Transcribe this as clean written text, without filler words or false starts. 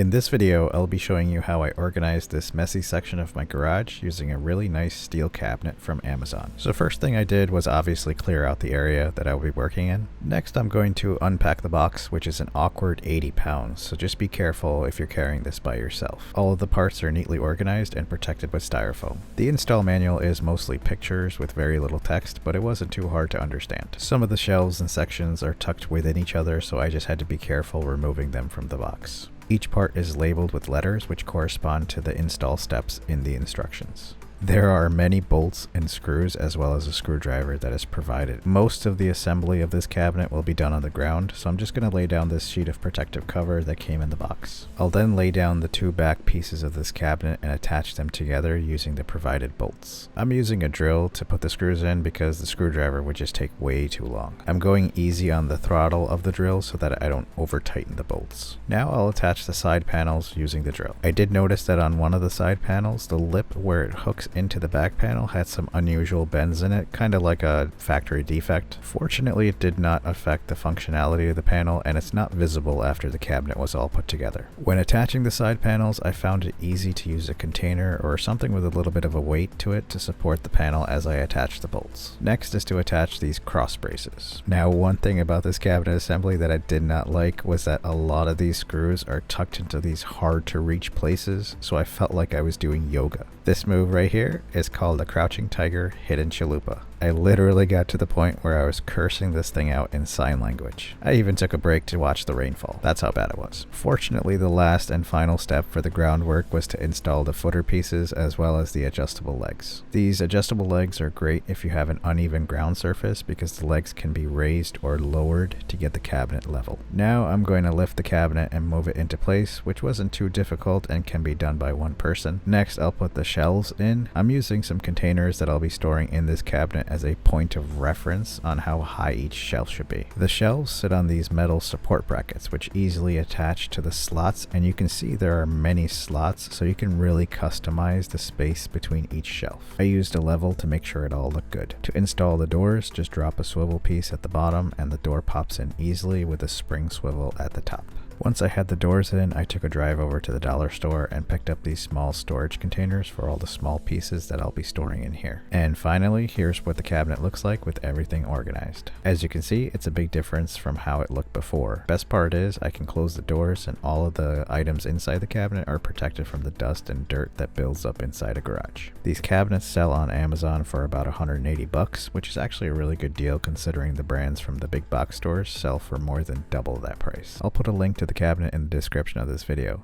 In this video, I'll be showing you how I organized this messy section of my garage using a really nice steel cabinet from Amazon. So first thing I did was obviously clear out the area that I will be working in. Next, I'm going to unpack the box, which is an awkward 80 pounds, so just be careful if you're carrying this by yourself. All of the parts are neatly organized and protected with styrofoam. The install manual is mostly pictures with very little text, but it wasn't too hard to understand. Some of the shelves and sections are tucked within each other, so I just had to be careful removing them from the box. Each part is labeled with letters which correspond to the install steps in the instructions. There are many bolts and screws as well as a screwdriver that is provided. Most of the assembly of this cabinet will be done on the ground, so I'm just going to lay down this sheet of protective cover that came in the box. I'll then lay down the two back pieces of this cabinet and attach them together using the provided bolts. I'm using a drill to put the screws in because the screwdriver would just take way too long. I'm going easy on the throttle of the drill so that I don't over tighten the bolts. Now I'll attach the side panels using the drill. I did notice that on one of the side panels, the lip where it hooks into the back panel had some unusual bends in it, kind of like a factory defect. Fortunately, it did not affect the functionality of the panel, and it's not visible after the cabinet was all put together. When attaching the side panels, I found it easy to use a container or something with a little bit of a weight to it to support the panel as I attach the bolts. Next is to attach these cross braces. Now, one thing about this cabinet assembly that I did not like was that a lot of these screws are tucked into these hard to reach places, so I felt like I was doing yoga. This move right here is called a crouching tiger hidden chalupa. I literally got to the point where I was cursing this thing out in sign language. I even took a break to watch the rainfall. That's how bad it was. Fortunately, the last and final step for the groundwork was to install the footer pieces as well as the adjustable legs. These adjustable legs are great if you have an uneven ground surface because the legs can be raised or lowered to get the cabinet level. Now I'm going to lift the cabinet and move it into place, which wasn't too difficult and can be done by one person. Next, I'll put the shelves in. I'm using some containers that I'll be storing in this cabinet as a point of reference on how high each shelf should be. The shelves sit on these metal support brackets which easily attach to the slots, and you can see there are many slots so you can really customize the space between each shelf. I used a level to make sure it all looked good. To install the doors, just drop a swivel piece at the bottom and the door pops in easily with a spring swivel at the top. Once I had the doors in, I took a drive over to the dollar store and picked up these small storage containers for all the small pieces that I'll be storing in here. And finally, here's what the cabinet looks like with everything organized. As you can see, it's a big difference from how it looked before. Best part is I can close the doors and all of the items inside the cabinet are protected from the dust and dirt that builds up inside a garage. These cabinets sell on Amazon for about $180, which is actually a really good deal considering the brands from the big box stores sell for more than double that price. I'll put a link to the cabinet in the description of this video.